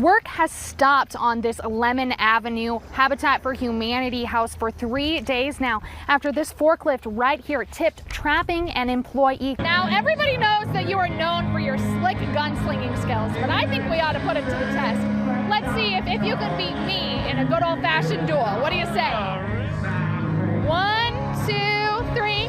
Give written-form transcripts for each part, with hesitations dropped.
Work has stopped on this Lemon Avenue Habitat for Humanity house for 3 days now after this forklift right here tipped, trapping an employee. Now, everybody knows that you are known for your slick gunslinging skills, but I think we ought to put it to the test. Let's see if you can beat me in a good old-fashioned duel. What do you say? 1, 2, 3.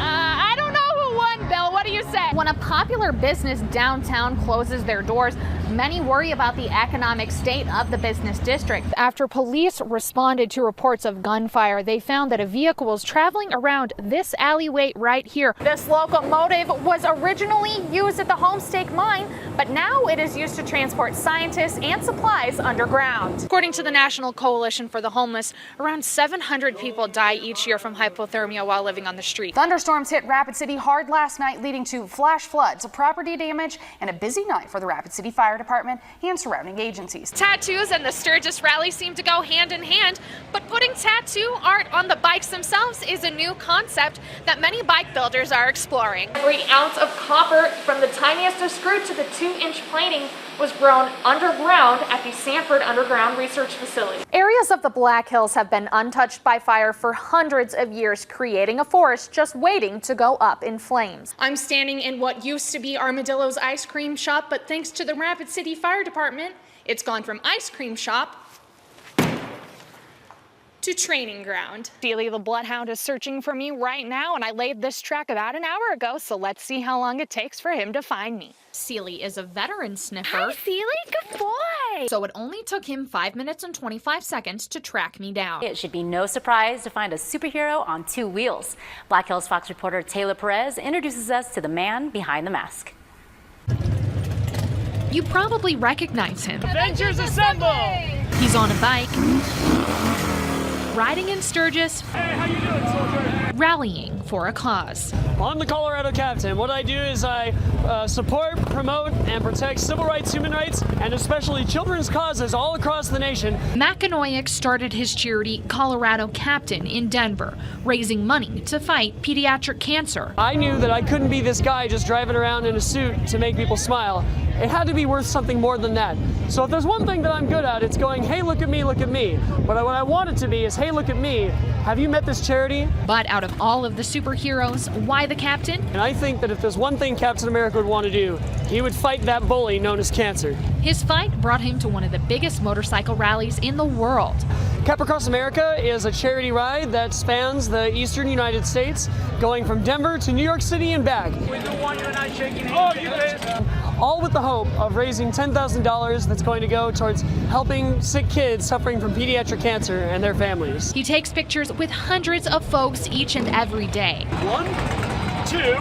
I don't know who won, Bill. What do you say? When a popular business downtown closes their doors, many worry about the economic state of the business district. After police responded to reports of gunfire, they found that a vehicle was traveling around this alleyway right here. This locomotive was originally used at the Homestake mine, but now it is used to transport scientists and supplies underground. According to the National Coalition for the Homeless, around 700 people die each year from hypothermia while living on the street. Thunderstorms hit Rapid City hard last night, leading to flash floods, property damage, and a busy night for the Rapid City Fire Department and surrounding agencies. Tattoos and the Sturgis rally seem to go hand in hand, but putting tattoo art on the bikes themselves is a new concept that many bike builders are exploring. Every ounce of copper, from the tiniest of screw to the 2-inch plating, was grown underground at the Sanford Underground Research Facility. Areas of the Black Hills have been untouched by fire for hundreds of years, creating a forest just waiting to go up in flames. I'm standing in what used to be Armadillo's ice cream shop, but thanks to the Rapid City Fire Department, it's gone from ice cream shop to training ground. Dealey the Bloodhound is searching for me right now, and I laid this track about an hour ago, so let's see how long it takes for him to find me. Seely is a veteran sniffer. Hi, Seely. Good boy. So it only took him 5 minutes and 25 seconds to track me down. It should be no surprise to find a superhero on 2 wheels. Black Hills Fox reporter Taylar Perez introduces us to the man behind the mask. You probably recognize him. Avengers Assemble! He's on a bike, riding in Sturgis, Hey, how you doing, soldier? rallying for a cause. I'm the Colorado captain. What I do is I support, promote, and protect civil rights, human rights, and especially children's causes all across the nation. McAnoyak started his charity Colorado Captain in Denver, raising money to fight pediatric cancer. I knew that I couldn't be this guy just driving around in a suit to make people smile. It had to be worth something more than that. So if there's one thing that I'm good at, it's going, hey, look at me, look at me. But what I want it to be is, hey, look at me. Have you met this charity? But out of all of the superheroes, why the captain? And I think that if there's one thing Captain America would want to do, he would fight that bully known as cancer. His fight brought him to one of the biggest motorcycle rallies in the world. Cap Across America is a charity ride that spans the eastern United States, going from Denver to New York City and back. All with the hope of raising $10,000 that's going to go towards helping sick kids suffering from pediatric cancer and their families. He takes pictures with hundreds of folks each and every day. 1, 2,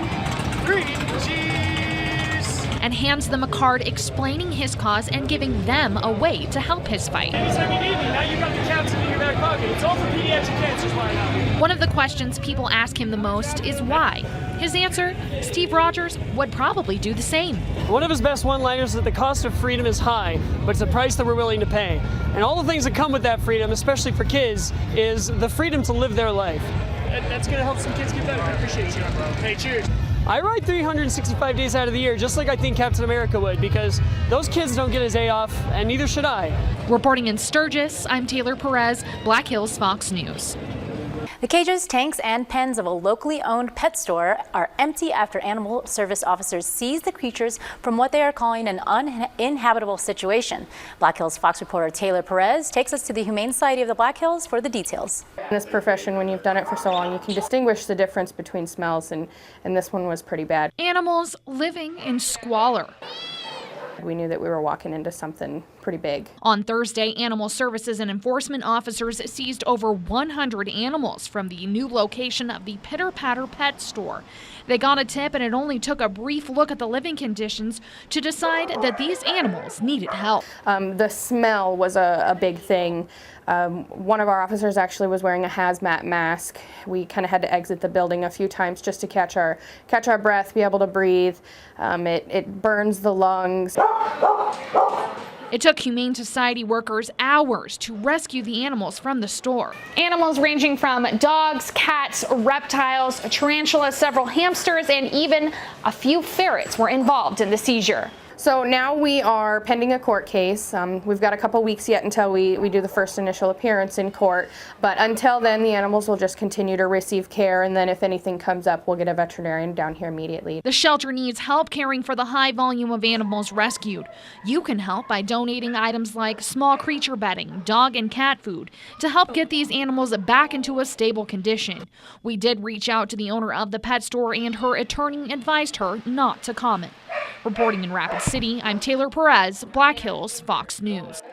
3, cheese! And hands them a card explaining his cause and giving them a way to help his fight. Anytime you need me, now you've got the captain in your back pocket. It's all for pediatric cancers right now. One of the questions people ask him the most is why. His answer, Steve Rogers would probably do the same. One of his best one-liners is that the cost of freedom is high, but it's a price that we're willing to pay. And all the things that come with that freedom, especially for kids, is the freedom to live their life. That's going to help some kids get better. I appreciate you, bro. Hey, cheers. I ride 365 days out of the year, just like I think Captain America would, because those kids don't get a day off, and neither should I. Reporting in Sturgis, I'm Taylar Perez, Black Hills Fox News. The cages, tanks, and pens of a locally owned pet store are empty after animal service officers seized the creatures from what they are calling an uninhabitable situation. Black Hills Fox reporter Taylar Perez takes us to the Humane Society of the Black Hills for the details. In this profession, when you've done it for so long, you can distinguish the difference between smells, and this one was pretty bad. Animals living in squalor. We knew that we were walking into something pretty big. On Thursday, animal services and enforcement officers seized over 100 animals from the new location of the Pitter Patter Pet Store. They got a tip, and it only took a brief look at the living conditions to decide that these animals needed help. The smell was a big thing. One of our officers actually was wearing a hazmat mask. We kind of had to exit the building a few times just to catch our breath, be able to breathe. It burns the lungs. It took Humane Society workers hours to rescue the animals from the store. Animals ranging from dogs, cats, reptiles, tarantulas, several hamsters, and even a few ferrets were involved in the seizure. So now we are pending a court case. We've got a couple weeks yet until we do the first initial appearance in court, but until then the animals will just continue to receive care, and then if anything comes up we'll get a veterinarian down here immediately. The shelter needs help caring for the high volume of animals rescued. You can help by donating items like small creature bedding, dog and cat food to help get these animals back into a stable condition. We did reach out to the owner of the pet store, and her attorney advised her not to comment. Reporting in Rapid City, I'm Taylar Perez, Black Hills, Fox News.